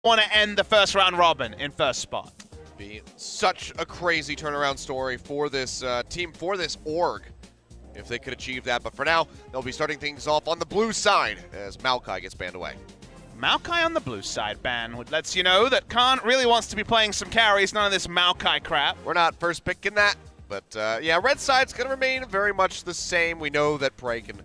want to end the first round robin in first spot. Be such a crazy turnaround story for this team, for this org, if they could achieve that. But for now, they'll be starting things off on the blue side as Maokai gets banned away. Maokai on the blue side ban, which lets you know that Khan really wants to be playing some carries, none of this Maokai crap. We're not first picking that, but yeah, red side's going to remain very much the same. We know that Prey can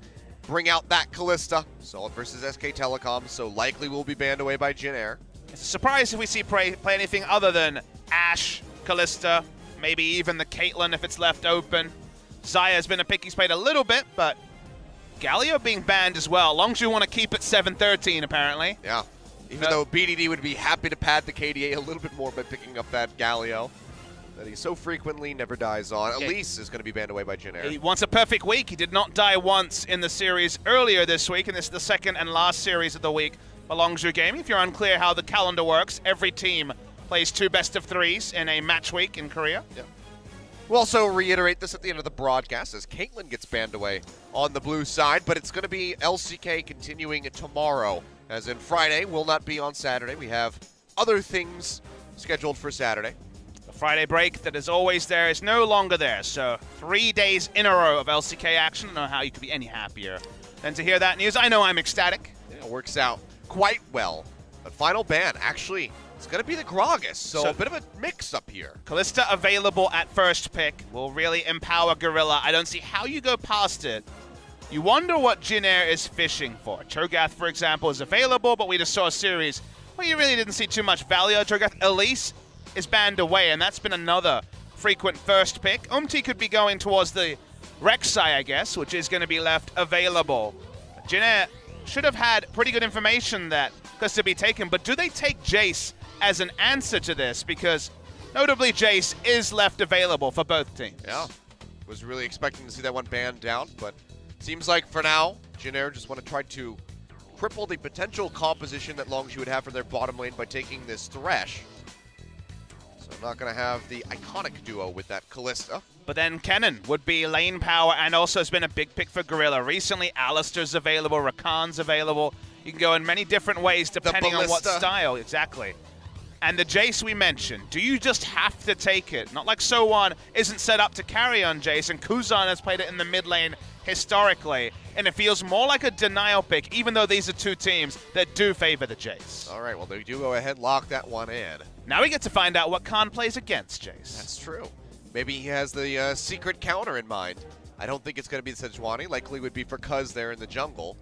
bring out that Kalista. Solid versus SK Telecom, so likely will be banned away by Jin Air. It's a surprise if we see Prey play anything other than Ashe, Kalista, maybe even the Caitlyn if it's left open. Xayah has been a pick he's played a little bit, but Galio being banned as well. Longzhu want to keep it 7-13 apparently. Yeah, even though BDD would be happy to pad the KDA a little bit more by picking up that Galio that he so frequently never dies on. Yeah. Elise is going to be banned away by Jin Air. He wants a perfect week. He did not die once in the series earlier this week, and this is the second and last series of the week for Longzhu Gaming. If you're unclear how the calendar works, every team plays 2 best-of-3s in a match week in Korea. Yep. We'll also reiterate this at the end of the broadcast as Caitlyn gets banned away on the blue side, but it's going to be LCK continuing tomorrow, as in Friday will not be on Saturday. We have other things scheduled for Saturday. The Friday break that is always there is no longer there, so 3 days in a row of LCK action. I don't know how you could be any happier than to hear that news. I know I'm ecstatic. Yeah, it works out quite well. But final ban, actually, it's going to be the Gragas, so a bit of a mix-up here. Kalista available at first pick will really empower Gorilla. I don't see how you go past it. You wonder what Jin Air is fishing for. Cho'Gath, for example, is available, but we just saw a series where you really didn't see too much value. Cho'Gath Elise is banned away, and that's been another frequent first pick. Could be going towards the Rek'Sai, I guess, which is going to be left available. Jin Air should have had pretty good information that was to be taken, but do they take Jace as an answer to this? Because notably Jace is left available for both teams. Yeah, was really expecting to see that one banned down, but seems like for now, Jin Air just want to try to cripple the potential composition that Longzhu would have for their bottom lane by taking this Thresh. So I'm not going to have the iconic duo with that Kalista. But then Kennen would be lane power and also has been a big pick for Gorilla. Recently, Alistar's available, Rakan's available. You can go in many different ways depending on what style. Exactly. And the Jace we mentioned, do you just have to take it? Not like So1 isn't set up to carry on Jace, and Kuzan has played it in the mid lane historically, and it feels more like a denial pick, even though these are 2 teams that do favor the Jace. All right, well, they do go ahead, lock that one in. Now we get to find out what Khan plays against Jace. That's true. Maybe he has the secret counter in mind. I don't think it's going to be the Sejuani. Likely would be for Cuz there in the jungle.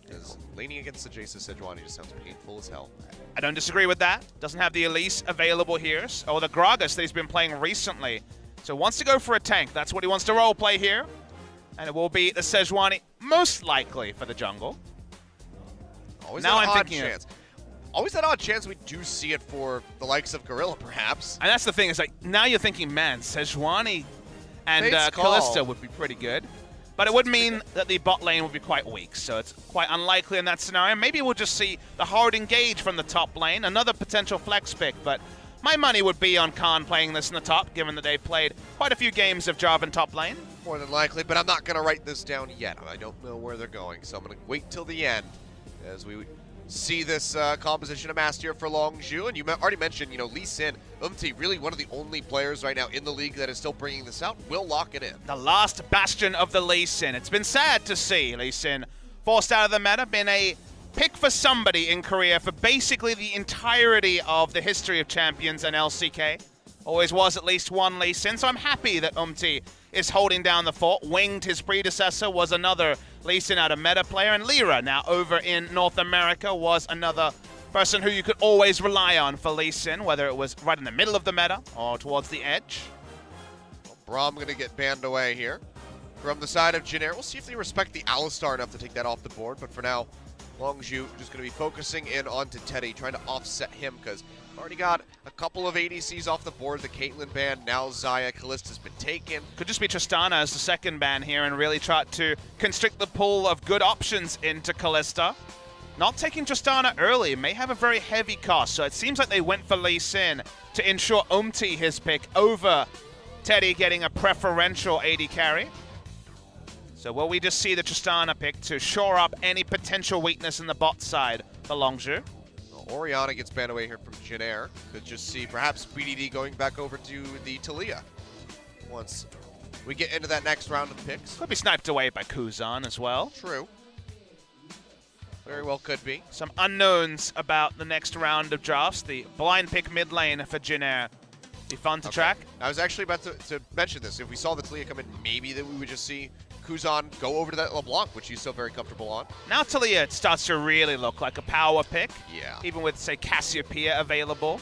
Because leaning against the Jace's Sejuani just sounds painful as hell. I don't disagree with that. Doesn't have the Elise available here, or the Gragas that he's been playing recently. So wants to go for a tank. That's what he wants to role play here. And it will be the Sejuani, most likely for the jungle. Always now that I'm odd thinking chance. Always that odd chance we do see it for the likes of Gorilla, perhaps. And that's the thing, is like, now you're thinking, man, Sejuani and Kalista would be pretty good. But it would mean that the bot lane would be quite weak, so it's quite unlikely in that scenario. Maybe we'll just see the hard engage from the top lane, another potential flex pick, but my money would be on Khan playing this in the top, given that they've played quite a few games of Jarvan top lane. More than likely, but I'm not going to write this down yet. I don't know where they're going, so I'm going to wait till the end as we see this composition amassed here for Longzhu. And you already mentioned, Lee Sin, really one of the only players right now in the league that is still bringing this out. Will lock it in. The last bastion of the Lee Sin. It's been sad to see Lee Sin forced out of the meta, been a pick for somebody in Korea for basically the entirety of the history of Champions and LCK. Always was at least one Lee Sin, so I'm happy that is holding down the fort. Winged, his predecessor, was another Lee Sin out of meta player, and Lyra, now over in North America, was another person who you could always rely on for Lee Sin, whether it was right in the middle of the meta or towards the edge. Well, Braum going to get banned away here. From the side of Jin Air, we'll see if they respect the Alistar enough to take that off the board, but for now, Longzhu just going to be focusing in onto Teddy, trying to offset him, because already got a couple of ADCs off the board. The Caitlyn ban, now Xayah, Kalista's been taken. Could just be Tristana as the second ban here and really try to constrict the pool of good options into Kalista. Not taking Tristana early may have a very heavy cost, so it seems like they went for Lee Sin to ensure his pick over Teddy getting a preferential AD carry. So will we just see the Tristana pick to shore up any potential weakness in the bot side for Longzhu? Orianna gets banned away here from Jin Air. Could just see perhaps BDD going back over to the Talia once we get into that next round of picks. Could be sniped away by Kuzan as well. True. Very well could be. Some unknowns about the next round of drafts. The blind pick mid lane for Jin Air. Be fun to track. I was actually about to mention this. If we saw the Talia come in, maybe that we would just see Kuzan go over to that LeBlanc, which he's still very comfortable on. Now Talia starts to really look like a power pick. Yeah. Even with, say, Cassiopeia available.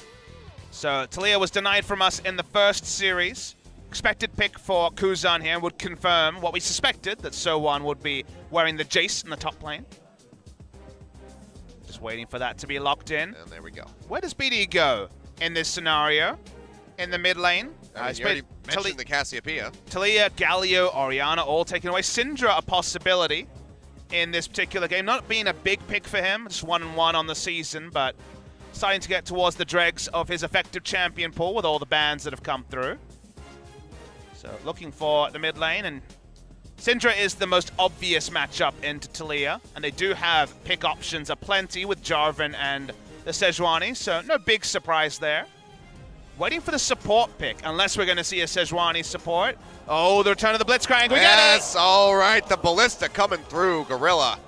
So Talia was denied from us in the first series. Expected pick for Kuzan here would confirm what we suspected, that So1 would be wearing the Jace in the top lane. Just waiting for that to be locked in. And there we go. Where does BD go in this scenario? In the mid lane? You already mentioned the Cassiopeia. Talia, Galio, Orianna all taken away. Syndra a possibility in this particular game. Not being a big pick for him, just 1-1 on the season, but starting to get towards the dregs of his effective champion pool with all the bans that have come through. So looking for the mid lane, and Syndra is the most obvious matchup into Talia, and they do have pick options aplenty with Jarvan and the Sejuani, so no big surprise there. Waiting for the support pick, unless we're going to see a Sejuani support. Oh, the return of the Blitzcrank. We get it! Yes, all right. The Ballista coming through. Gorilla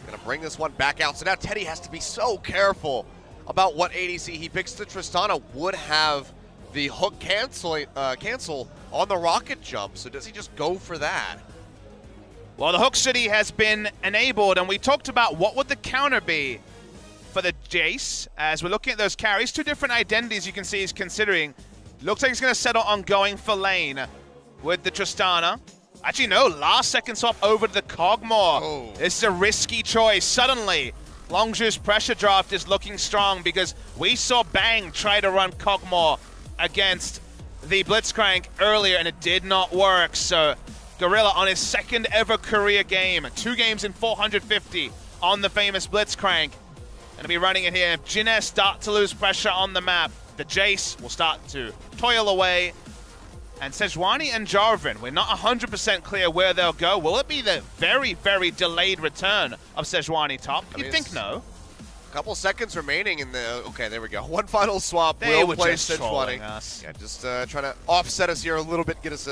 going to bring this one back out. So now Teddy has to be so careful about what ADC he picks. The Tristana would have the hook cancel on the rocket jump. So does he just go for that? Well, the Hook City has been enabled, and we talked about what would the counter be for the Jace. As we're looking at those carries, two different identities you can see he's considering. Looks like he's going to settle on going for lane with the Tristana. Actually, no, last second swap over to the Kog'Maw. Oh. This is a risky choice. Suddenly, Longzhu's pressure draft is looking strong because we saw Bang try to run Kog'Maw against the Blitzcrank earlier, and it did not work. So Gorilla on his second ever career game, 2 games in 450 on the famous Blitzcrank. Going to be running it here. If Jin Air start to lose pressure on the map, the Jace will start to toil away. And Sejuani and Jarvan, we're not 100% clear where they'll go. Will it be the very, very delayed return of Sejuani top? You'd think no. A couple seconds remaining in the... Okay, there we go. One final swap. They will were play just trolling us. Yeah, just trying to offset us here a little bit, get us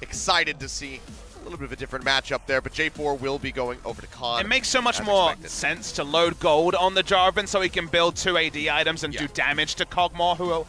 excited to see a little bit of a different matchup there, but J4 will be going over to Khan. It makes so much more sense to load gold on the Jarvan so he can build 2 AD items and do damage to Kog'Maw, who will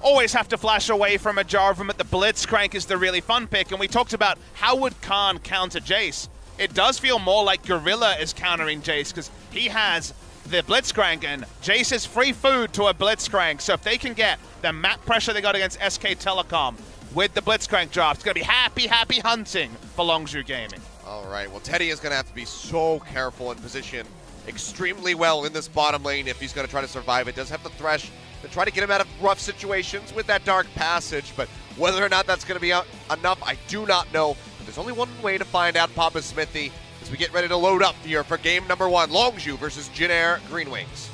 always have to flash away from a Jarvan, but the Blitzcrank is the really fun pick. And we talked about how would Khan counter Jace. It does feel more like Gorilla is countering Jace because he has the Blitzcrank, and Jace is free food to a Blitzcrank. So if they can get the map pressure they got against SK Telecom with the Blitzcrank drop, it's going to be happy, happy hunting for Longzhu Gaming. All right, well, Teddy is going to have to be so careful and position extremely well in this bottom lane if he's going to try to survive. It does have the Thresh to try to get him out of rough situations with that Dark Passage, but whether or not that's going to be enough, I do not know. But there's only one way to find out, Papa Smithy, as we get ready to load up here for game number 1, Longzhu versus Jin Air Greenwings.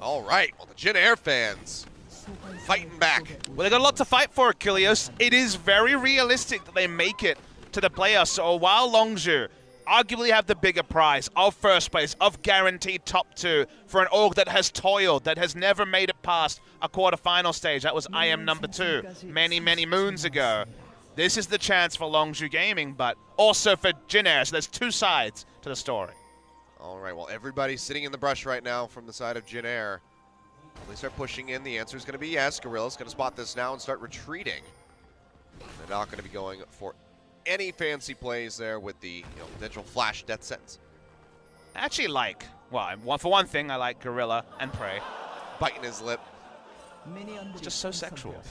All right, well, the Jin Air fans fighting back. Well, they got a lot to fight for, Achilles. It is very realistic that they make it to the playoffs. So while Longzhu arguably have the bigger prize of first place, of guaranteed top 2 for an org that has toiled, that has never made it past a quarterfinal stage. That was IM number 2 many, many moons ago. This is the chance for Longzhu Gaming, but also for Jin Air. So there's 2 sides to the story. All right, well, everybody's sitting in the brush right now from the side of Jin Air. Will they start pushing in? The answer is going to be yes. Gorilla's going to spot this now and start retreating. They're not going to be going for any fancy plays there with the potential flash death sentence. I actually like, well, for one thing, I like Gorilla and Prey. Biting his lip. It's just so sexual.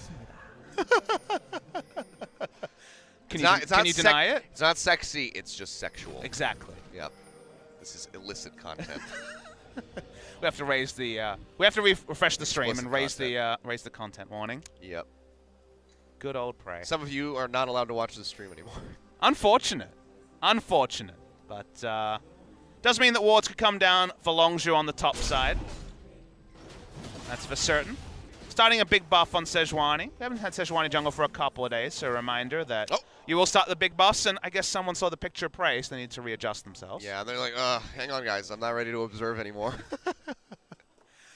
Can you deny it? It's not sexy, it's just sexual. Exactly. Yep. This is illicit content. We have to raise the refresh the stream Explicit and raise the content warning. Yep. Good old Prey. Some of you are not allowed to watch the stream anymore. Unfortunate. Unfortunate. But does mean that wards could come down for Longzhu on the top side. That's for certain. Starting a big buff on Sejuani. We haven't had Sejuani jungle for a couple of days, so a reminder that you will start the big buffs, and I guess someone saw the picture of Prey, so they need to readjust themselves. Yeah, they're like, hang on, guys. I'm not ready to observe anymore.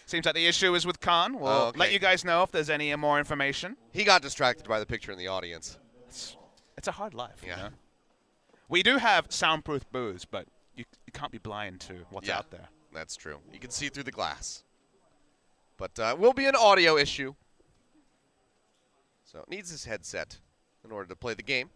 Seems like the issue is with Khan. We'll let you guys know if there's any more information. He got distracted by the picture in the audience. It's a hard life, Yeah. you know? We do have soundproof booths, but you can't be blind to what's out there. That's true. You can see through the glass. But will be an audio issue. So it needs his headset in order to play the game.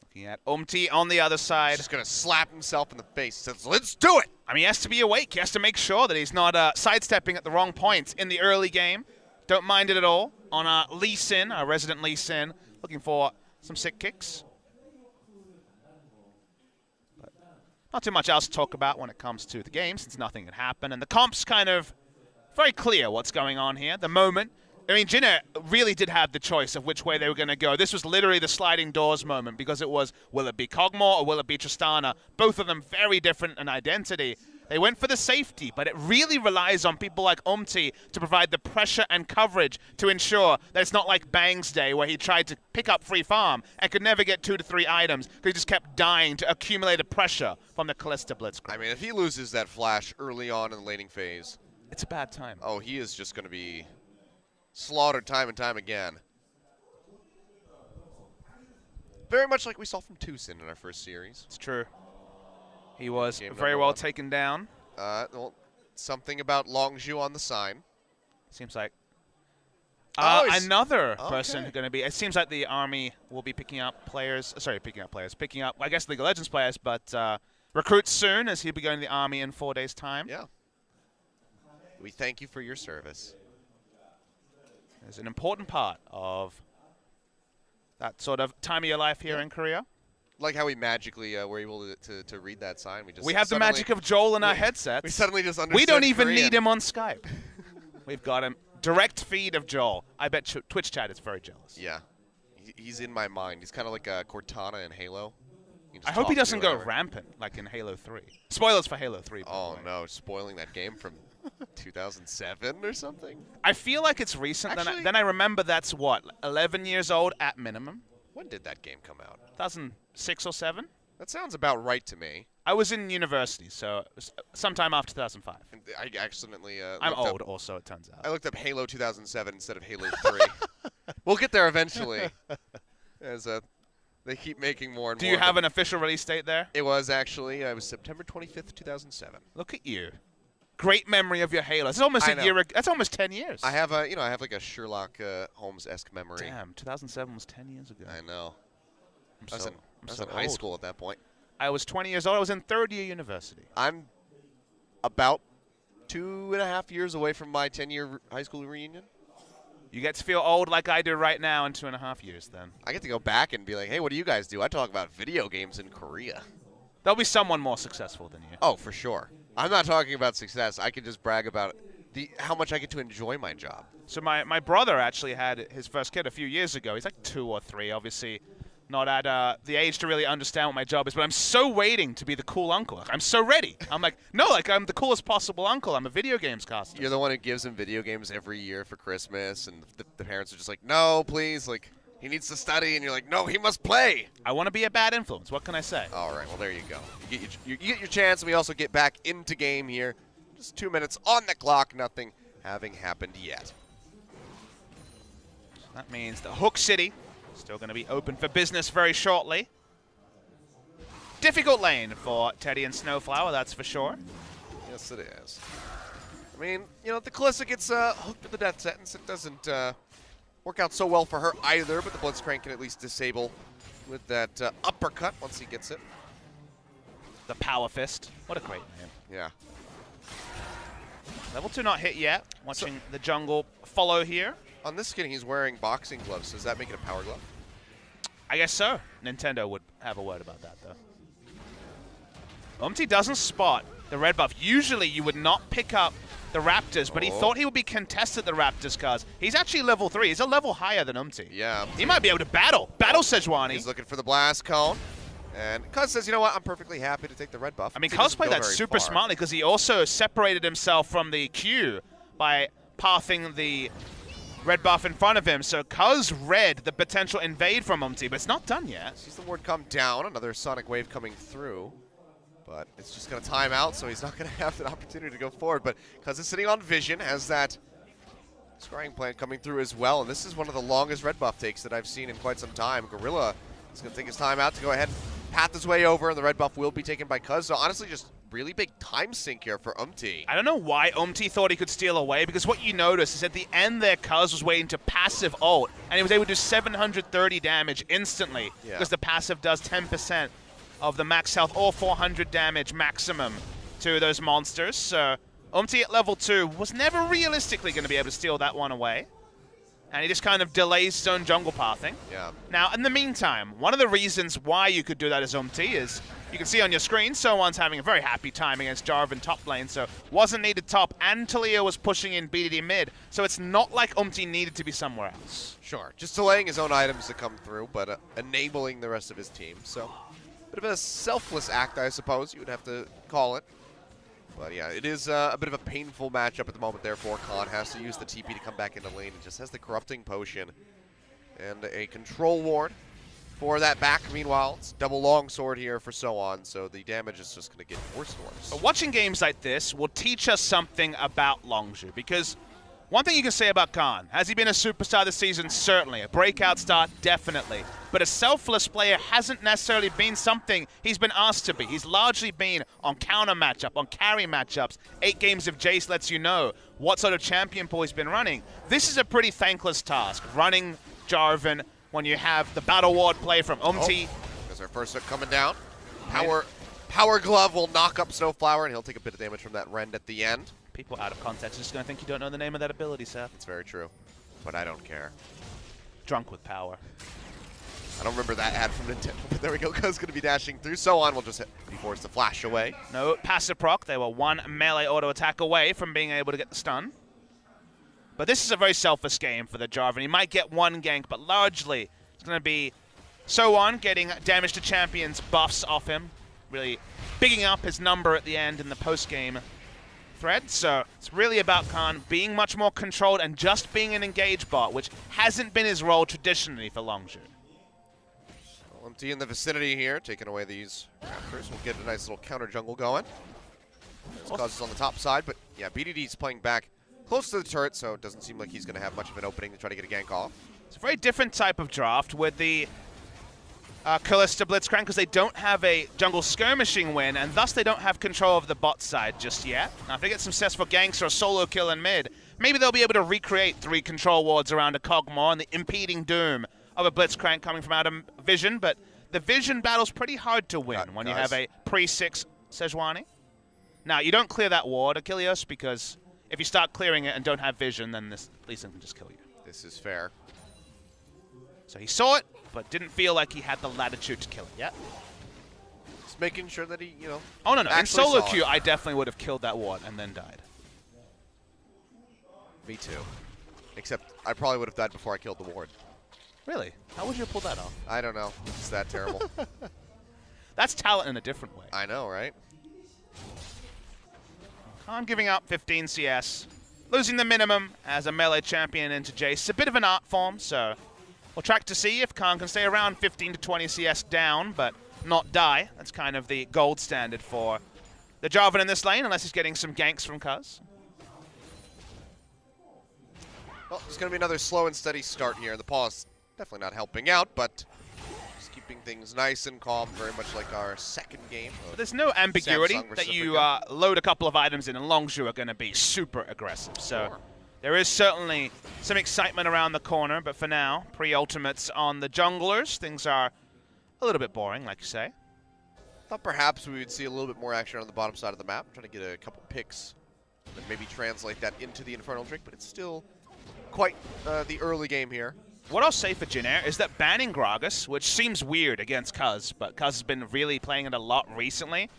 Looking at on the other side. He's just going to slap himself in the face. He says, let's do it! I mean, he has to be awake. He has to make sure that he's not sidestepping at the wrong points in the early game. Don't mind it at all. On Lee Sin, our resident Lee Sin, looking for some sick kicks. But not too much else to talk about when it comes to the game, since nothing had happened. And the comp's kind of very clear what's going on here. The moment. I mean, Jinner really did have the choice of which way they were going to go. This was literally the sliding doors moment, because it was, will it be Kog'Maw or will it be Tristana? Both of them very different in identity. They went for the safety, but it really relies on people like to provide the pressure and coverage to ensure that it's not like Bang's day, where he tried to pick up free farm and could never get 2 to 3 items because he just kept dying to accumulated pressure from the Kalista Blitzcrank. I mean, if he loses that flash early on in the laning phase, it's a bad time. Oh, he is just going to be slaughtered time and time again. Very much like we saw from Tucson in our first series. It's true. He was very well taken down. Well, something about Longzhu on the sign. Seems like another person going to be. It seems like the army will be picking up, I guess, League of Legends players, but recruits soon, as he'll be going to the army in 4 days' time. Yeah. We thank you for your service. It's an important part of that sort of time of your life here in Korea. Like how we magically were able to read that sign. We have the magic of Joel in our headsets. We suddenly just understood We don't even Korean. need him on Skype. We've got him. Direct feed of Joel. I bet Twitch chat is very jealous. Yeah. He's in my mind. He's kind of like Cortana in Halo. I hope he doesn't go rampant like in Halo 3. Spoilers for Halo 3. Oh, no. Spoiling that game from 2007 or something? I feel like it's recent. Actually, then I remember that's, 11 years old at minimum? When did that game come out? 2006 or 7? That sounds about right to me. I was in university, so it was sometime after 2005. I accidentally I'm old also, it turns out. I looked up Halo 2007 instead of Halo 3. We'll get there eventually. As they keep making more and more. Do you have an official release date there? It was actually, it was September 25th, 2007. Look at you. Great memory of your Halo. It's almost a year. That's almost 10 years. I have I have like a Sherlock Holmes-esque memory. Damn, 2007 was 10 years ago. I know. I was in so high school at that point. I was 20 years old. I was in third year university. I'm about 2.5 years away from my 10-year high school reunion. You get to feel old like I do right now in 2.5 years then. I get to go back and be like, hey, what do you guys do? I talk about video games in Korea. There'll be someone more successful than you. Oh, for sure. I'm not talking about success. I can just brag about how much I get to enjoy my job. So my brother actually had his first kid a few years ago. He's like 2 or 3, obviously not at the age to really understand what my job is, but I'm so waiting to be the cool uncle. I'm so ready. I'm like, no, like I'm the coolest possible uncle. I'm a video games caster. You're the one who gives him video games every year for Christmas, and the parents are just like, no, please, like, he needs to study, and you're like, no, he must play. I want to be a bad influence. What can I say? All right, well, there you go. You get your chance, and we also get back into game here. Just 2 minutes on the clock, nothing having happened yet. So that means the Hook City still going to be open for business very shortly. Difficult lane for Teddy and Snowflower, that's for sure. Yes, it is. I mean, you know, the Kalista gets hooked with the death sentence. It doesn't work out so well for her either, but the Blitzcrank can at least disable with that uppercut once he gets it. The Power Fist. What a great name. Yeah. Level 2 not hit yet. Watching the jungle follow here. On this skin, he's wearing boxing gloves. Does that make it a power glove? I guess so. Nintendo would have a word about that, though. Doesn't spot the red buff. Usually, you would not pick up the Raptors, but he thought he would be contested the Raptors cars. He's actually level 3. He's a level higher than Umti. Yeah. He might be able to battle Sejuani. He's looking for the blast cone. And Cuz says, you know what, I'm perfectly happy to take the red buff. I mean, Cuz played that super smartly because he also separated himself from the queue by pathing the red buff in front of him. So Cuz read the potential invade from Umti, but it's not done yet. Sees the ward come down, another sonic wave coming through. But it's just going to time out, so he's not going to have that opportunity to go forward. But Cuz is sitting on Vision, has that scrying plant coming through as well. And this is one of the longest red buff takes that I've seen in quite some time. Gorilla is going to take his time out to go ahead and path his way over, and the red buff will be taken by Cuz. So honestly, just really big time sink here for Umti. I don't know why Umti thought he could steal away, because what you notice is at the end there, Cuz was waiting to passive ult, and he was able to do 730 damage instantly, because the passive does 10% of the max health or 400 damage maximum to those monsters. So Umti at level 2 was never realistically going to be able to steal that one away. And he just kind of delays his own jungle pathing. Yeah. Now, in the meantime, one of the reasons why you could do that as Umti is, you can see on your screen, Sowan's having a very happy time against Jarvan top lane, so wasn't needed top, and Taliyah was pushing in BDD mid, so it's not like Umti needed to be somewhere else. Sure, just delaying his own items to come through, but enabling the rest of his team. So, bit of a selfless act, I suppose you would have to call it. But yeah, it is a bit of a painful matchup at the moment there for Khan. Has to use the TP to come back into lane and just has the Corrupting Potion and a Control Ward for that back. Meanwhile, it's double longsword here for Sowan, so the damage is just going to get worse and worse. But watching games like this will teach us something about Longzhu, because one thing you can say about Khan, has he been a superstar this season? Certainly. A breakout start? Definitely. But a selfless player hasn't necessarily been something he's been asked to be. He's largely been on counter matchup, on carry matchups. 8 games of Jace lets you know what sort of champion pool he's been running. This is a pretty thankless task, running Jarvan when you have the Battle Ward play from Umti. There's our first hook coming down. Power Glove will knock up Snowflower, and he'll take a bit of damage from that Rend at the end. People out of context are just going to think you don't know the name of that ability, Seth. It's very true, but I don't care. Drunk with power. I don't remember that ad from Nintendo, but there we go. Cuz going to be dashing through. Sowan will just be forced to flash away. No passive proc. They were 1 melee auto attack away from being able to get the stun. But this is a very selfish game for the Jarvan. He might get 1 gank, but largely it's going to be Sowan getting damage to champions buffs off him, really bigging up his number at the end in the post-game thread. So it's really about Khan being much more controlled and just being an engage bot, which hasn't been his role traditionally for Longzhu. Umti in the vicinity here, taking away these Raptors. We'll get a nice little counter jungle going. Cuz is on the top side, but yeah, BDD's playing back close to the turret, so it doesn't seem like he's going to have much of an opening to try to get a gank off. It's a very different type of draft with the Kalista Blitzcrank, because they don't have a jungle skirmishing win, and thus they don't have control of the bot side just yet. Now, if they get some successful ganks or a solo kill in mid, maybe they'll be able to recreate 3 control wards around a Kog'Maw and the impeding doom of a Blitzcrank coming from out of Vision, but the Vision battle's pretty hard to win when you have a pre-6 Sejuani. Now, you don't clear that ward, Achilles, because if you start clearing it and don't have Vision, then this Lee Sin can just kill you. This is fair. So he saw it, but didn't feel like he had the latitude to kill it yet. Just making sure that he, you know... Oh, no. In solo queue, I definitely would have killed that ward and then died. Me too. Except I probably would have died before I killed the ward. Really? How would you have pulled that off? I don't know. It's that terrible. That's talent in a different way. I know, right? Khan giving up 15 CS. Losing the minimum as a melee champion into Jace. A bit of an art form, so we'll track to see if Khan can stay around 15 to 20 CS down, but not die. That's kind of the gold standard for the Jarvan in this lane, unless he's getting some ganks from Cuz. Well, it's going to be another slow and steady start here. The pause definitely not helping out, but just keeping things nice and calm, very much like our second game. But there's no ambiguity that you load a couple of items in, and Longzhu are going to be super aggressive. So there is certainly some excitement around the corner, but for now, pre-ultimates on the junglers. Things are a little bit boring, like you say. Thought perhaps we would see a little bit more action on the bottom side of the map, trying to get a couple picks and maybe translate that into the Infernal Drink, but it's still quite the early game here. What I'll say for Jin Air is that banning Gragas, which seems weird against Cuz, but Cuz has been really playing it a lot recently.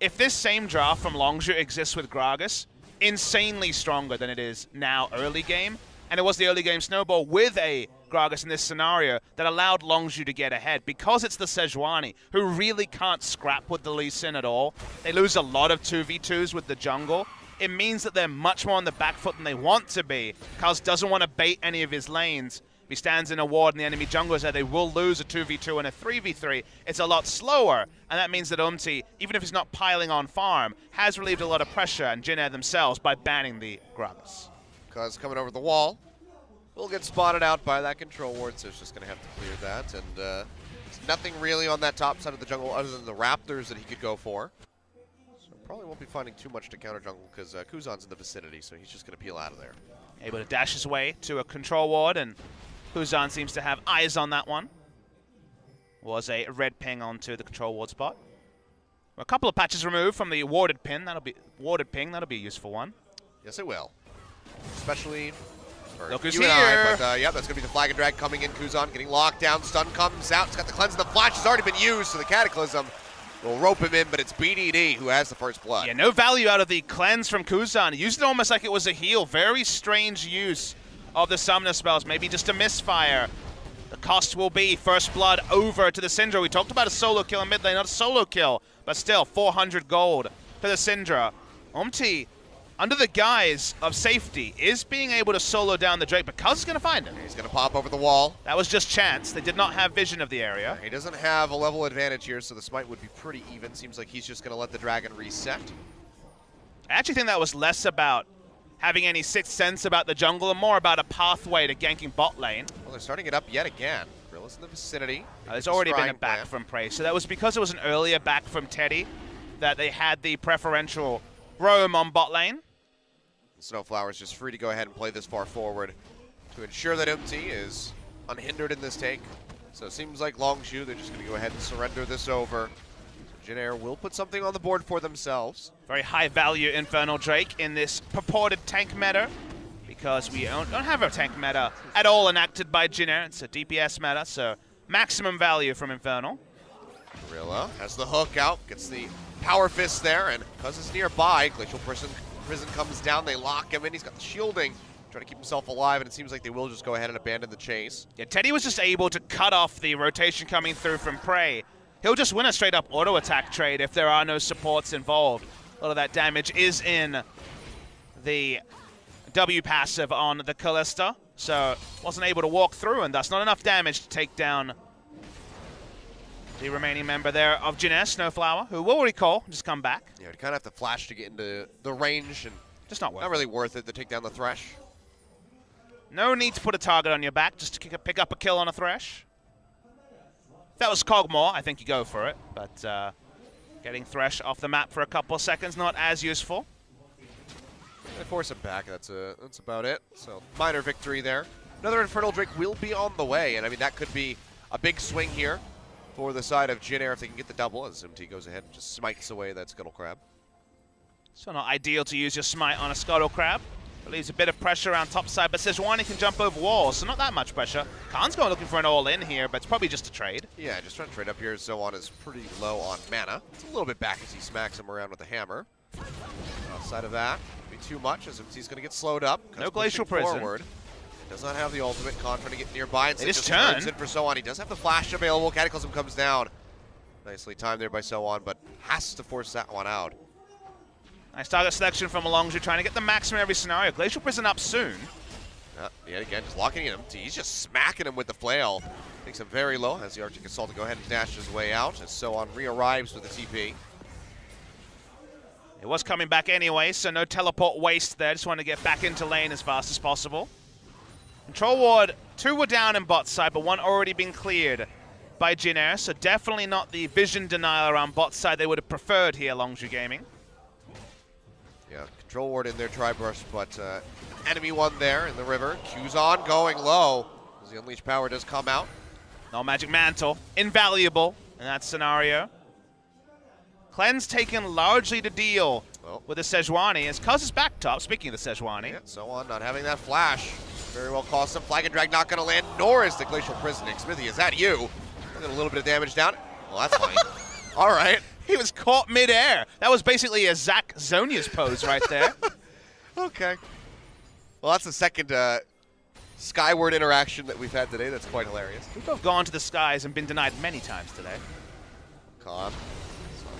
If this same draft from Longzhu exists with Gragas, insanely stronger than it is now early game. And it was the early game snowball with a Gragas in this scenario that allowed Longzhu to get ahead. Because it's the Sejuani, who really can't scrap with the Lee Sin at all. They lose a lot of 2v2s with the jungle. It means that they're much more on the back foot than they want to be. Kaz doesn't want to bait any of his lanes. If he stands in a ward and the enemy jungle is there, they will lose a 2v2 and a 3v3. It's a lot slower, and that means that Umti, even if he's not piling on farm, has relieved a lot of pressure on Jin Air themselves by banning the Gragas. Kaz coming over the wall. Will get spotted out by that control ward, so it's just going to have to clear that. And there's nothing really on that top side of the jungle other than the Raptors that he could go for. So probably won't be finding too much to counter jungle because Kuzan's in the vicinity, so he's just going to peel out of there. Able to dash his way to a control ward, and Kuzan seems to have eyes on that one. Was a red ping onto the control ward spot. A couple of patches removed from the warded ping. That'll be a useful one. Yes, it will. Especially for Look who's you and here. I, but yeah, that's going to be the flag and drag coming in. Kuzan getting locked down. Stun comes out. It's got the cleanse, and the flash has already been used, so the Cataclysm will rope him in, but it's BDD who has the first blood. Yeah, no value out of the cleanse from Kuzan. He used it almost like it was a heal. Very strange use of the summoner spells. Maybe just a misfire. The cost will be first blood over to the Syndra. We talked about a solo kill in mid lane, not a solo kill, but still 400 gold to the Syndra. Umti, under the guise of safety, is being able to solo down the Drake, but Kaz is going to find him. He's going to pop over the wall. That was just chance. They did not have vision of the area. He doesn't have a level advantage here, so the smite would be pretty even. Seems like he's just going to let the dragon reset. I actually think that was less about having any sixth sense about the jungle and more about a pathway to ganking bot lane. Well, they're starting it up yet again. Gorilla's in the vicinity. There's already been a back from Prey, so that was because it was an earlier back from Teddy that they had the preferential roam on bot lane. Snowflower's just free to go ahead and play this far forward to ensure that Umti is unhindered in this take. So it seems like Longzhu, they're just going to go ahead and surrender this over. So Jin Air will put something on the board for themselves. Very high value Infernal Drake in this purported tank meta, because we don't have a tank meta at all enacted by Jin Air. It's a DPS meta, so maximum value from Infernal. Gorilla has the hook out, gets the power fist there, and because it's nearby, Glacial Prison comes down, they lock him in, he's got the shielding, trying to keep himself alive, and it seems like they will just go ahead and abandon the chase. Yeah, Teddy was just able to cut off the rotation coming through from Prey. He'll just win a straight up auto attack trade if there are no supports involved. A lot of that damage is in the W passive on the Kalista, so wasn't able to walk through, and thus not enough damage to take down the remaining member there of Jin Air, Snowflower, who will recall, just come back. Yeah, you kind of have to flash to get into the range, and just not worth not really worth it to take down the Thresh. No need to put a target on your back just to pick up a kill on a Thresh. If that was Kog'Maw, I think you go for it, but getting Thresh off the map for a couple of seconds, not as useful. They force him back, that's about it. So, minor victory there. Another Infernal Drake will be on the way, and I mean, that could be a big swing here for the side of Jin Air if they can get the double, as MT goes ahead and just smites away that Scuttle Crab. So not ideal to use your smite on a Scuttle Crab. It leaves a bit of pressure around top side, but Sejuani can jump over walls, so not that much pressure. Khan's going looking for an all-in here, but it's probably just a trade. Yeah, just trying to trade up here. Zoan is pretty low on mana. It's a little bit back as he smacks him around with the hammer. Outside of that, be too much as MT's going to get slowed up. No Glacial Prison. Forward. Does not have the ultimate. Khan trying to get nearby, and it is just turned in for Zoan. He does have the flash available. Cataclysm comes down. Nicely timed there by Zoan, but has to force that one out. Nice target selection from Longzhu, trying to get the maximum in every scenario. Glacial Prison up soon. Yet again, just locking him. He's just smacking him with the flail. Makes him very low. Has the Arctic Assault to go ahead and dash his way out as Zoan re-arrives with the TP. It was coming back anyway, so no teleport waste there. Just want to get back into lane as fast as possible. Control ward, 2 were down in bot side, but 1 already been cleared by Jin Air, so definitely not the vision denial around bot side they would have preferred here, Longzhu Gaming. Yeah, control ward in their tri-brush, but enemy one there in the river. Kuzan going low as the Unleashed Power does come out. No Magic Mantle, invaluable in that scenario. Cleanse taken largely to deal with the Sejuani as Kaz is back top, speaking of the Sejuani. Yeah, Zoan not having that flash. Very well cost him. Flag and Drag not going to land, nor is the Glacial Prison. Smithy, is that you? Got a little bit of damage down. Well, that's funny. All right. He was caught mid-air. That was basically a Zach Zonia's pose right there. Okay. Well, that's the second skyward interaction that we've had today. That's quite hilarious. We've both gone to the skies and been denied many times today. Khan.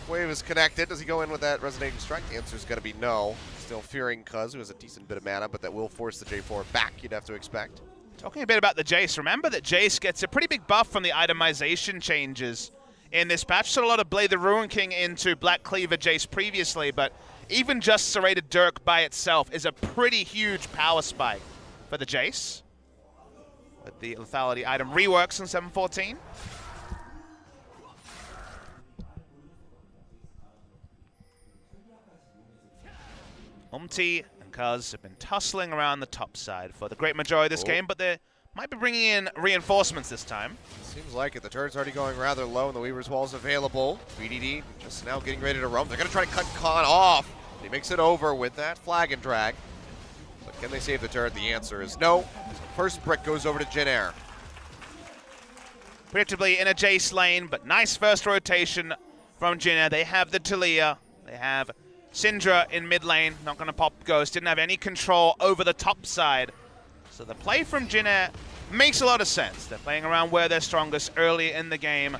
Wave is connected. Does he go in with that resonating strike? The answer's got to be no. Still fearing Cuz, who has a decent bit of mana, but that will force the J4 back, you'd have to expect. Talking a bit about the Jace, remember that Jace gets a pretty big buff from the itemization changes in this patch. Saw a lot of Blade the Ruin King into Black Cleaver Jace previously, but even just Serrated Dirk by itself is a pretty huge power spike for the Jace. But the lethality item reworks in 714. Umti and Cuz have been tussling around the top side for the great majority of this game, but they might be bringing in reinforcements this time. Seems like it. The turret's already going rather low, and the Weaver's Wall's available. BDD just now getting ready to roam. They're going to try to cut Khan off. He makes it over with that flag and drag. But can they save the turret? The answer is no. First brick goes over to Jin Air. Predictably in a Jace lane, but nice first rotation from Jin Air. They have the Talia. They have Syndra in mid lane, not going to pop Ghost, didn't have any control over the top side. So the play from Jin Air makes a lot of sense. They're playing around where they're strongest early in the game.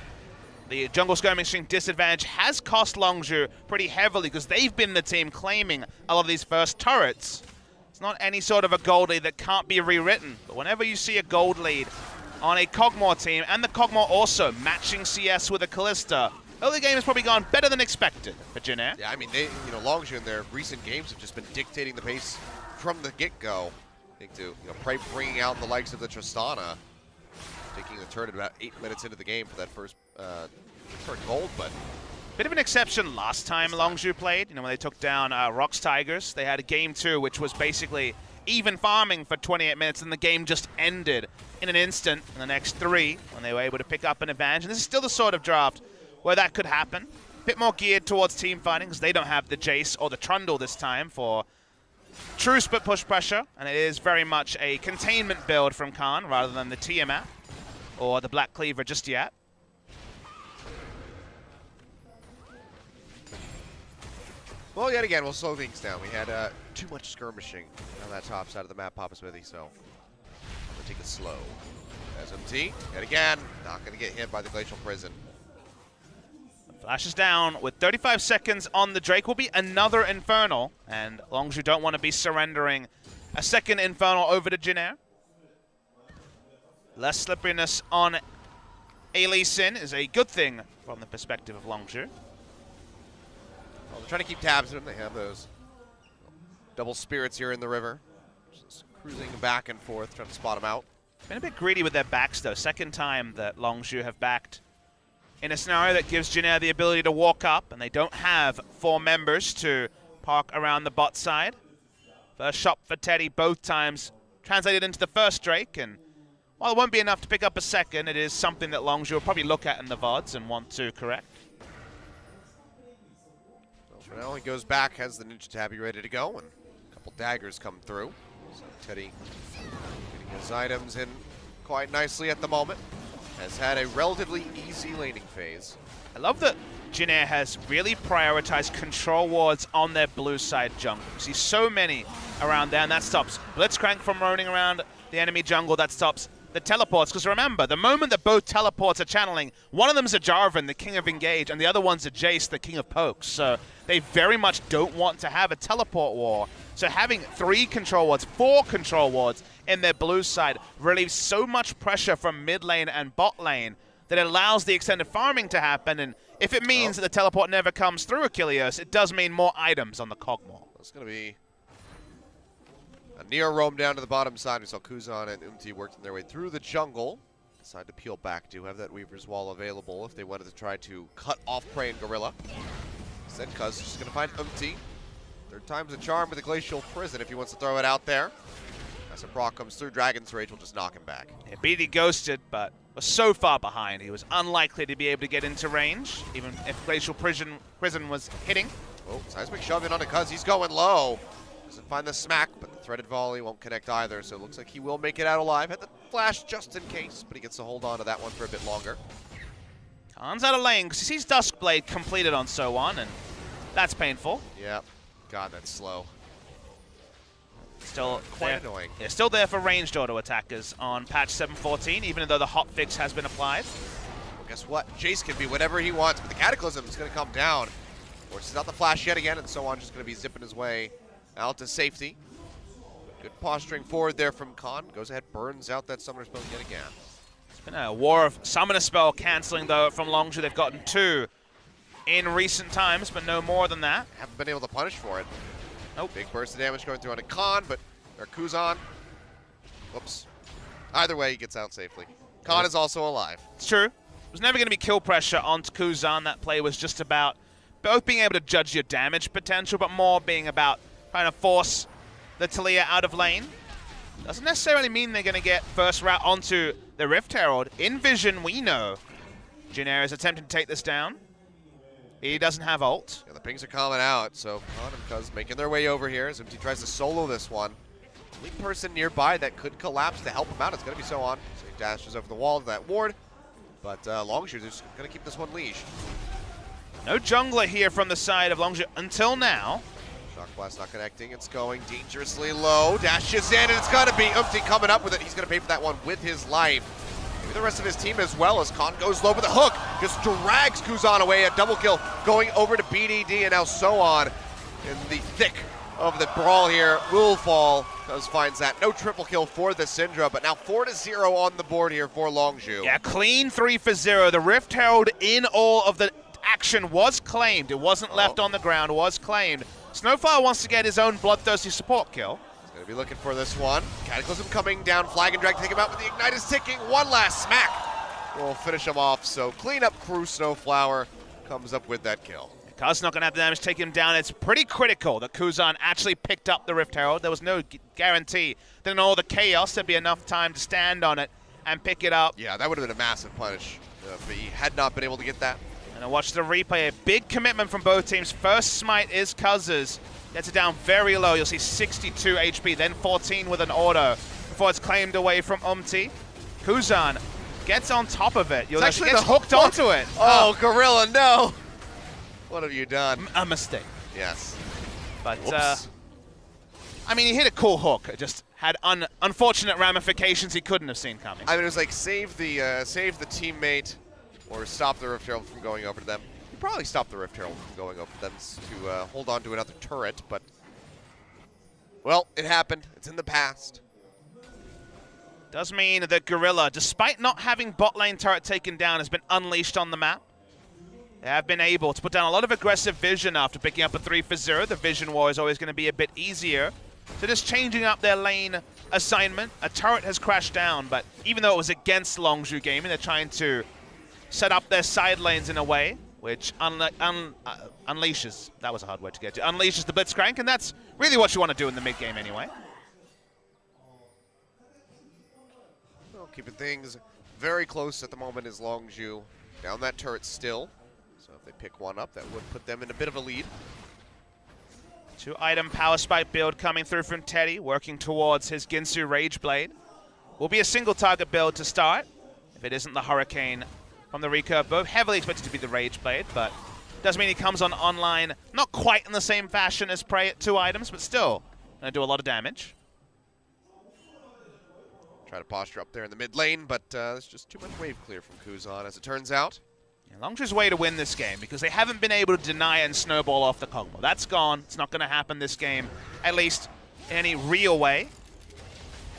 The jungle skirmishing disadvantage has cost Longzhu pretty heavily because they've been the team claiming a lot of these first turrets. It's not any sort of a gold lead that can't be rewritten, but whenever you see a gold lead on a Kog'Maw team, and the Kog'Maw also matching CS with a Kalista, early game has probably gone better than expected for Jin Air. Yeah, I mean, Longzhu in their recent games have just been dictating the pace from the get-go. I think to, bringing out the likes of the Tristana, taking the turret about 8 minutes into the game for that first gold, but bit of an exception last time Longzhu played. When they took down Rox Tigers, they had a game 2, which was basically even farming for 28 minutes, and the game just ended in an instant in the next 3 when they were able to pick up an advantage. And this is still the sort of draft where that could happen. A bit more geared towards team fighting because they don't have the Jace or the Trundle this time for true split push pressure, and it is very much a containment build from Khan rather than the Tiamat or the Black Cleaver just yet. Well, yet again, we'll slow things down. We had too much skirmishing on that top side of the map, Papa Smithy, so we'll take it slow. SMT, yet again, not going to get hit by the Glacial Prison. Flashes down with 35 seconds on the Drake. Will be another Infernal, and Longzhu don't want to be surrendering a second Infernal over to Jin Air. Less slipperiness on a Lee Sin is a good thing from the perspective of Longzhu. Well, they're trying to keep tabs on him. They have those double spirits here in the river. Just cruising back and forth, trying to spot him out. Been a bit greedy with their backs, though. Second time that Longzhu have backed in a scenario that gives Jin Air the ability to walk up, and they don't have 4 members to park around the bot side. First shot for Teddy both times translated into the first Drake, and while it won't be enough to pick up a second, it is something that Longzhu will probably look at in the VODs and want to correct. So for now, he goes back, has the Ninja Tabby ready to go, and a couple daggers come through. So Teddy getting his items in quite nicely at the moment. Has had a relatively easy laning phase. I love that Jin Air has really prioritized control wards on their blue side jungle. You see so many around there, and that stops Blitzcrank from roaming around the enemy jungle. That stops the teleports, because remember, the moment that both teleports are channeling, one of them's a Jarvan, the king of engage, and the other one's a Jace, the king of pokes. So they very much don't want to have a teleport war. So having 3 control wards, 4 control wards in their blue side relieves so much pressure from mid lane and bot lane that it allows the extended farming to happen. And if it means that the teleport never comes through Achilles, it does mean more items on the Kog'Maw. It's going to be a near roam down to the bottom side. We saw Kuzan and Umti working their way through the jungle. Decide to peel back. Do have that Weaver's Wall available if they wanted to try to cut off Prey and Gorilla. Instead, Cuz just going to find Umti. Third time's a charm with a Glacial Prison if he wants to throw it out there. As a proc comes through, Dragon's Rage will just knock him back. Yeah, BD ghosted, but was so far behind, he was unlikely to be able to get into range, even if Glacial Prison was hitting. Oh, Seismic shove in on it, Cuz he's going low. Doesn't find the smack, but the threaded volley won't connect either, so it looks like he will make it out alive. Had the flash just in case, but he gets to hold on to that one for a bit longer. Khan's out of lane, because he sees Duskblade completed on So-On, and that's painful. Yeah. God, that's slow. Still Quite there. annoying. Yeah, still there for ranged auto attackers on patch 7.14, even though the hotfix has been applied. Well, guess what? Jace can be whatever he wants, but the Cataclysm is going to come down. Forces out the flash yet again, and so on, just going to be zipping his way out to safety. Good posturing forward there from Khan. Goes ahead, burns out that summoner spell yet again. It's been a war of summoner spell canceling, though, from Longzhu. They've gotten 2 in recent times, but no more than that. Haven't been able to punish for it. Nope. Big burst of damage going through onto Khan, or Kuzan. Whoops. Either way, he gets out safely. Khan is also alive. It's true. It was never going to be kill pressure onto Kuzan. That play was just about both being able to judge your damage potential, but more being about trying to force the Talia out of lane. Doesn't necessarily mean they're going to get first route onto the Rift Herald. In vision, we know Jin Air is attempting to take this down. He doesn't have ult. Yeah, the pings are coming out, so Khan and Cuz making their way over here as Empty tries to solo this one. Only person nearby that could collapse to help him out is going to be so on. So he dashes over the wall to that ward, but Longzhu is going to keep this one leashed. No jungler here from the side of Longzhu until now. Shock Blast not connecting. It's going dangerously low. Dashes in, and it's got to be Empty coming up with it. He's going to pay for that one with his life. Maybe the rest of his team as well, as Khan goes low with the hook. Just drags Kuzan away. A double kill going over to BDD, and now so on. In the thick of the brawl here, will fall. Cuz finds that. No triple kill for the Syndra, but now 4-0 on the board here for Longzhu. Yeah, clean 3-0. The Rift Herald in all of the action was claimed. It wasn't left on the ground, was claimed. Snowflower wants to get his own bloodthirsty support kill. He's going to be looking for this one. Cataclysm coming down, flag and drag to take him out, but the Ignite is ticking. One last smack will finish him off. So clean up crew. Snowflower comes up with that kill. Cuz not going to have the damage to take him down. It's pretty critical that Kuzan actually picked up the Rift Herald. There was no guarantee that in all the chaos there'd be enough time to stand on it and pick it up. Yeah, that would have been a massive punish if he had not been able to get that. And I watched the replay. A big commitment from both teams. First smite is Cuz's. Gets it down very low. You'll see 62 HP, then 14 with an auto before it's claimed away from Umti. Kuzan gets on top of it. You'll actually gets the hooked hook. onto it. Oh, Gorilla, no! What have you done? A mistake. Yes. But, Whoops. I mean, he hit a cool hook. It just had unfortunate ramifications he couldn't have seen coming. I mean, it was like save the teammate or stop the Rift Herald from going over to them. You probably stop the Rift Herald from going over to them to hold on to another turret, but, well, it happened. It's in the past. Does mean that Gorilla, despite not having bot lane turret taken down, has been unleashed on the map. They have been able to put down a lot of aggressive vision after picking up a 3-0. The vision war is always going to be a bit easier. So just changing up their lane assignment. A turret has crashed down, but even though it was against Longzhu Gaming, they're trying to set up their side lanes in a way which unleashes, that was a hard word to get to, unleashes the Blitzcrank, and that's really what you want to do in the mid-game anyway. Well, keeping things very close at the moment is Longzhu. Down that turret still. So if they pick one up, that would put them in a bit of a lead. 2-item power spike build coming through from Teddy, working towards his Ginsu Rage Blade. Will be a single target build to start, if it isn't the Hurricane from the recurve. Both heavily expected to be the Rage Blade, but does mean he comes on online, not quite in the same fashion as Prey at 2 items, but still going to do a lot of damage. Try to posture up there in the mid lane, but there's just too much wave clear from Kuzan, as it turns out. Longzhu's way to win this game, because they haven't been able to deny and snowball off the Kog'Maw. That's gone. It's not going to happen this game, at least in any real way.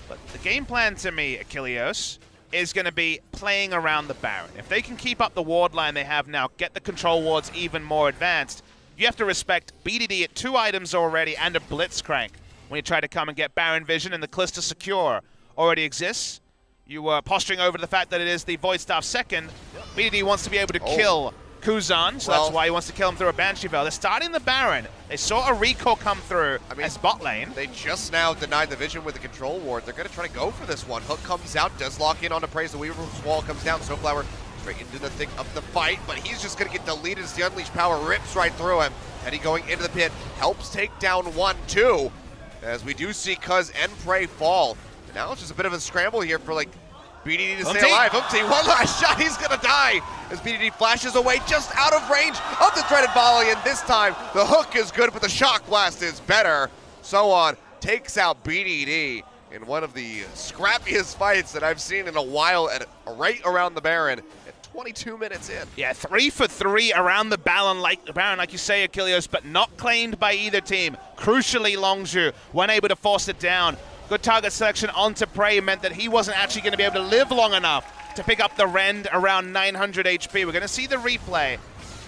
But the game plan to me, Achilleos, is going to be playing around the Baron. If they can keep up the ward line they have now, get the control wards even more advanced, you have to respect BDD at 2 items already and a Blitzcrank when you try to come and get Baron Vision, and the Callisto Secure already exists. You were posturing over to the fact that it is the Void Staff second. BDD wants to be able to kill Kuzan, so that's why he wants to kill him through a Banshee Veil. They're starting the Baron. They saw a recall come through as bot lane. They just now denied the vision with the control ward. They're going to try to go for this one. Hook comes out, does lock in on the Praise. The Weaver's Wall comes down. Snowflower straight into the thick of the fight, but he's just going to get deleted as the Unleashed power rips right through him. Teddy going into the pit, helps take down 1-2, as we do see Cuz and Prey fall. And now it's just a bit of a scramble here for like BDD to stay alive. Umti, one last shot, he's gonna die as BDD flashes away just out of range of the dreaded volley, and this time the hook is good, but the shock blast is better. So on, takes out BDD in one of the scrappiest fights that I've seen in a while at right around the Baron at 22 minutes in. Yeah, 3 for 3 around the Baron, like you say, Achilles, but not claimed by either team. Crucially, Longzhu weren't able to force it down. Good target selection onto Prey meant that he wasn't actually going to be able to live long enough to pick up the Rend around 900 HP. We're going to see the replay.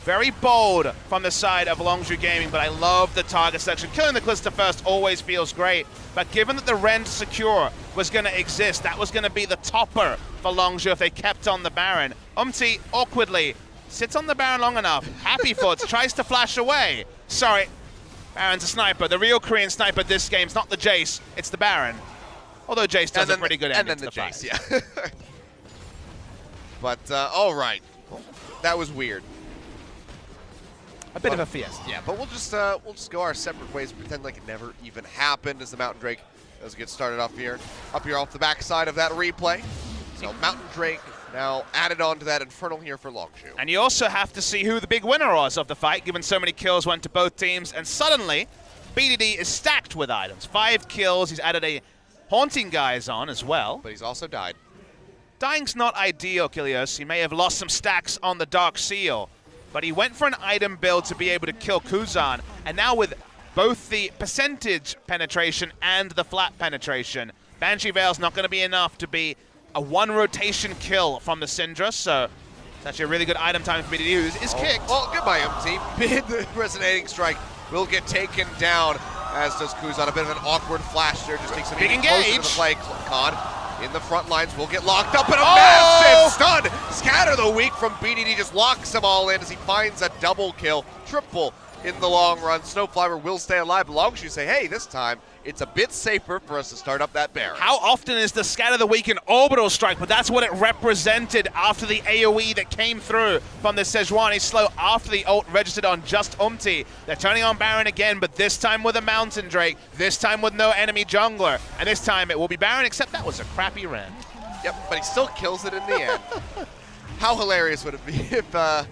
Very bold from the side of Longzhu Gaming, but I love the target selection. Killing the Calista first always feels great, but given that the Rend secure was going to exist, that was going to be the topper for Longzhu if they kept on the Baron. Awkwardly sits on the Baron long enough. Happy Foots tries to flash away. Sorry, Baron's a sniper. The real Korean sniper this game's not the Jace, it's the Baron. Although Jace does a pretty good ending to the fight. Yeah. But, all right. That was weird. A bit of a fiesta. Yeah, but we'll just go our separate ways, pretend like it never even happened as the Mountain Drake does get started off here off the backside of that replay. So Mountain Drake now added on to that Infernal here for Longzhu. And you also have to see who the big winner was of the fight, given so many kills went to both teams, and suddenly BDD is stacked with items. 5 kills, he's added a Haunting Guys on as well. But he's also died. Dying's not ideal, Kilios. He may have lost some stacks on the Dark Seal, but he went for an item build to be able to kill Kuzan, and now with both the percentage penetration and the flat penetration, Banshee Veil's not going to be enough to be a 1 rotation kill from the Syndra, so it's actually a really good item time for BDD, who is kicked. Well, goodbye, MT. The Resonating Strike will get taken down, as does Kuzan. A bit of an awkward flash there, just takes him Big even closer to engage. the play. Khan in the front lines will get locked up, and a massive stun! Scatter the Weak from BDD just locks them all in as he finds a double kill, triple in the long run. Snowflower will stay alive, Longzhu say, hey, this time it's a bit safer for us to start up that Baron. How often is the Scatter the Weak an orbital strike? But that's what it represented after the AoE that came through from the Sejuani slow after the ult registered on just They're turning on Baron again, but this time with a Mountain Drake, this time with no enemy jungler, and this time it will be Baron, except that was a crappy Rend. Yep, but he still kills it in the end. How hilarious would it be if the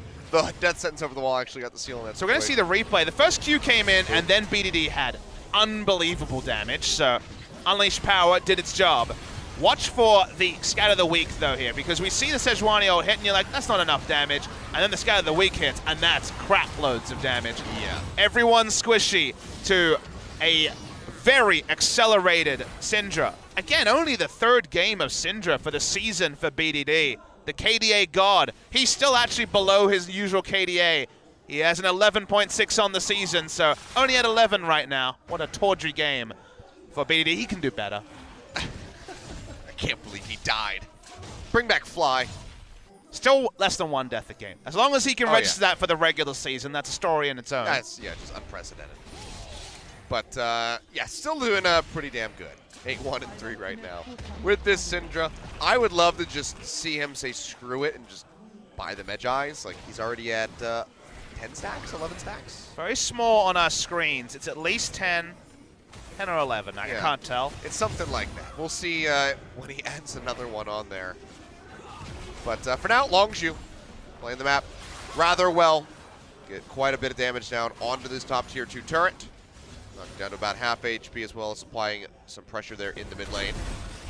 death sentence over the wall actually got the seal in that So we're going to see the replay. The first Q came in, and then BDD had unbelievable damage, so Unleashed Power did its job. Watch for the Scatter the Weak, though, here, because we see the Sejuani ult hit, and you're like, that's not enough damage, and then the Scatter the Weak hits, and that's crap loads of damage. Yeah. Everyone's squishy to a very accelerated Syndra. Again, only the 3rd game of Syndra for the season for BDD. The KDA god, he's still actually below his usual KDA. He has an 11.6 on the season, so only at 11 right now. What a tawdry game for BDD. He can do better. I can't believe he died. Bring back Fly. Still less than 1 death a game. As long as he can register that for the regular season, that's a story in its own. That's, yeah, just unprecedented. But, yeah, still doing pretty damn good. 8-1 and 3 right now. With this Syndra, I would love to just see him say screw it and just buy the Medjais. Like, he's already at 10 stacks, 11 stacks. Very small on our screens. It's at least 10 or 11. I can't tell. It's something like that. We'll see when he adds another one on there. But for now, Longzhu playing the map rather well. Get quite a bit of damage down onto this top tier 2 turret. Knocked down to about half HP, as well as applying some pressure there in the mid lane.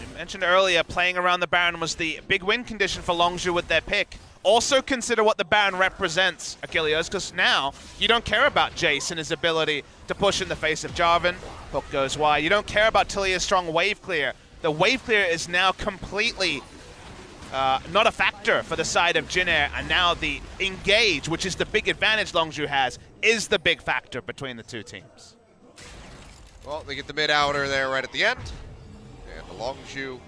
You mentioned earlier, playing around the Baron was the big win condition for Longzhu with their pick. Also consider what the Baron represents, Achilles, because now you don't care about Jace and his ability to push in the face of Jarvan. Hook goes wide. You don't care about Tilia's strong wave clear. The wave clear is now completely not a factor for the side of Jin Air, and now the engage, which is the big advantage Longzhu has, is the big factor between the two teams. Well, they get the mid-outer there right at the end. And the Longzhu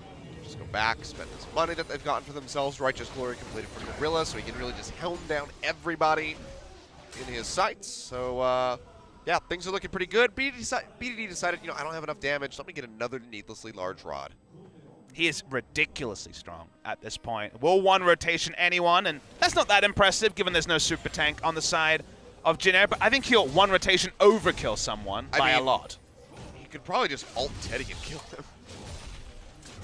just go back, spend this money that they've gotten for themselves. Righteous Glory completed for Gorilla, so he can really just hound down everybody in his sights. So, yeah, things are looking pretty good. BDD decided, you know, I don't have enough damage. Let me get another needlessly large rod. He is ridiculously strong at this point. Will 1 rotation anyone, and that's not that impressive given there's no super tank on the side of Jin Air, but I think he'll 1 rotation overkill someone by a lot. He could probably just ult Teddy and kill him.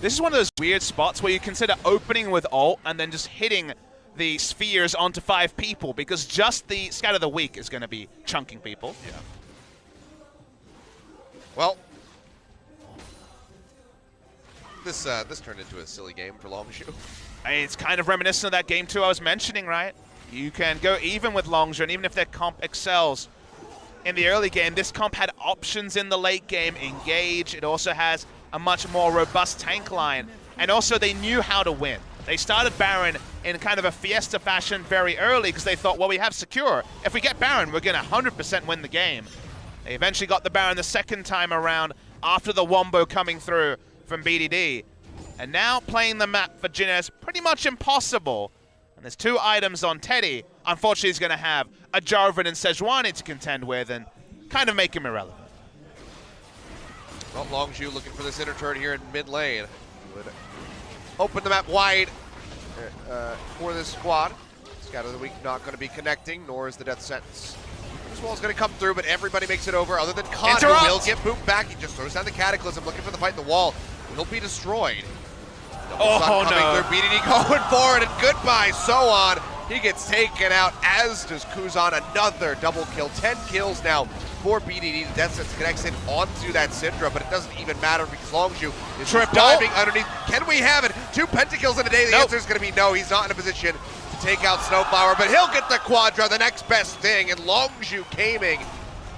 This is one of those weird spots where you consider opening with ult and then just hitting the spheres onto 5 people, because just the Scatter the Weak is going to be chunking people. Yeah. Well, This turned into a silly game for Longzhu. I mean, it's kind of reminiscent of that game 2 I was mentioning, right? You can go even with Longzhu, and even if their comp excels in the early game, this comp had options in the late game. Engage. It also has a much more robust tank line. And also, they knew how to win. They started Baron in kind of a Fiesta fashion very early because they thought, well, we have Secure. If we get Baron, we're going to 100% win the game. They eventually got the Baron the second time around after the Wombo coming through from BDD. And now playing the map for Jin Air is pretty much impossible. And there's 2 items on Teddy. Unfortunately, he's going to have a Jarvan and Sejuani to contend with and kind of make him irrelevant. Well, Longzhu looking for this inner turret here in mid lane. Would open the map wide for this squad. Scout of the Week not going to be connecting, nor is the Death Sentence. This wall's going to come through, but everybody makes it over other than Khan, who will get booped back. He just throws down the Cataclysm, looking for the fight in the wall. He'll be destroyed. Coming through, BDD going forward, and goodbye, so on. He gets taken out, as does Kuzan. Another double kill. 10 kills now for BDD. The Death Sentence connects in onto that Syndra, but it doesn't even matter because Longzhu is diving underneath. Can we have it? 2 pentakills in a day? The answer is going to be no. He's not in a position to take out Snowflower, but he'll get the Quadra, the next best thing, and Longzhu gaming.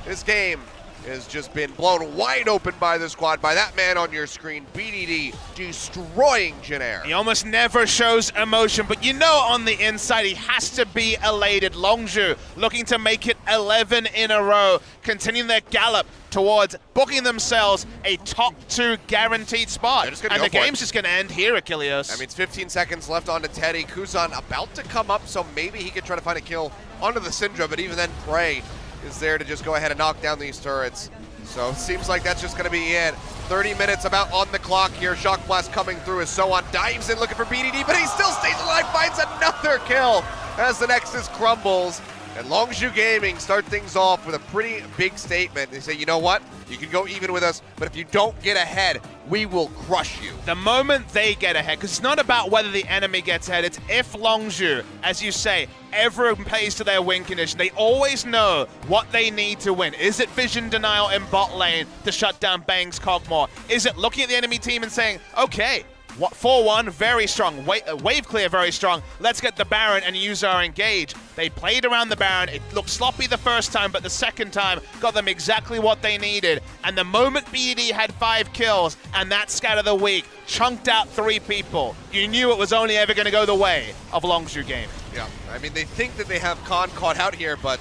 This game has just been blown wide open by the squad, by that man on your screen. BDD destroying Jin Air. He almost never shows emotion, but you know on the inside he has to be elated. Longzhu looking to make it 11 in a row, continuing their gallop towards booking themselves a top 2 guaranteed spot. And the game's just going to end here, Achilles. I mean, it's 15 seconds left onto Teddy. Kuzan about to come up, so maybe he could try to find a kill onto the Syndra, but even then, Prey is there to just go ahead and knock down these turrets. So it seems like that's just going to be it. 30 minutes about on the clock here. Shock Blast coming through as So On dives in looking for BDD, but he still stays alive, finds another kill as the Nexus crumbles. And Longzhu Gaming start things off with a pretty big statement. They say, you know what? You can go even with us, but if you don't get ahead, we will crush you. The moment they get ahead, because it's not about whether the enemy gets ahead, it's if Longzhu, as you say, ever plays to their win condition. They always know what they need to win. Is it vision denial in bot lane to shut down Bang's Cogmore? Is it looking at the enemy team and saying, okay, 4-1, very strong. Wave clear, very strong. Let's get the Baron and use our engage. They played around the Baron. It looked sloppy the first time, but the second time got them exactly what they needed. And the moment BD had 5 kills and that Scout of the Week chunked out 3 people, you knew it was only ever going to go the way of Longzhu Gaming. Yeah, I mean, they think that they have Khan caught out here, but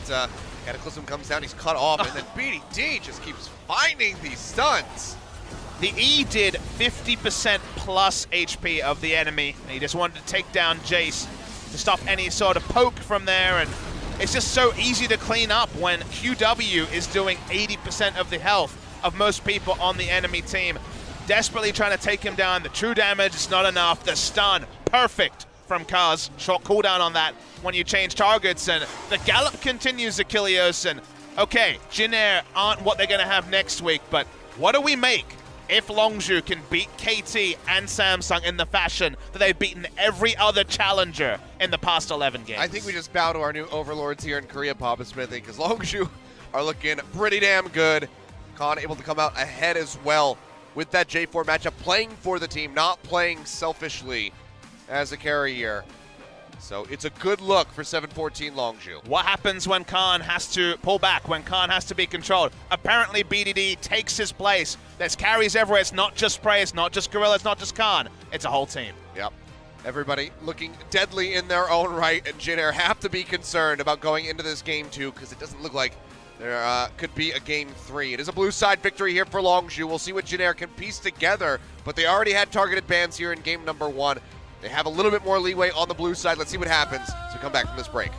Cataclysm comes down, he's cut off, and then BDD just keeps finding these stuns. The E did 50% plus HP of the enemy, and he just wanted to take down Jace to stop any sort of poke from there, and it's just so easy to clean up when QW is doing 80% of the health of most people on the enemy team. Desperately trying to take him down. The true damage is not enough. The stun, perfect from Kaz. Short cooldown on that when you change targets, and the gallop continues, Achilles, and okay, Jin Air aren't what they're going to have next week, but what do we make if Longzhu can beat KT and Samsung in the fashion that they've beaten every other challenger in the past 11 games? I think we just bow to our new overlords here in Korea, Papa Smithy, because Longzhu are looking pretty damn good. Khan able to come out ahead as well with that J4 matchup, playing for the team, not playing selfishly as a carry here. So it's a good look for 7-14 Longzhu. What happens when Khan has to pull back, when Khan has to be controlled? Apparently BDD takes his place. There's carries everywhere. It's not just Prey, it's not just Gorilla, it's not just Khan. It's a whole team. Yep. Everybody looking deadly in their own right, and Jin Air have to be concerned about going into this game 2 because it doesn't look like there could be a game 3. It is a blue side victory here for Longzhu. We'll see what Jin Air can piece together, but they already had targeted bans here in game number 1. They have a little bit more leeway on the blue side. Let's see what happens as we come back from this break.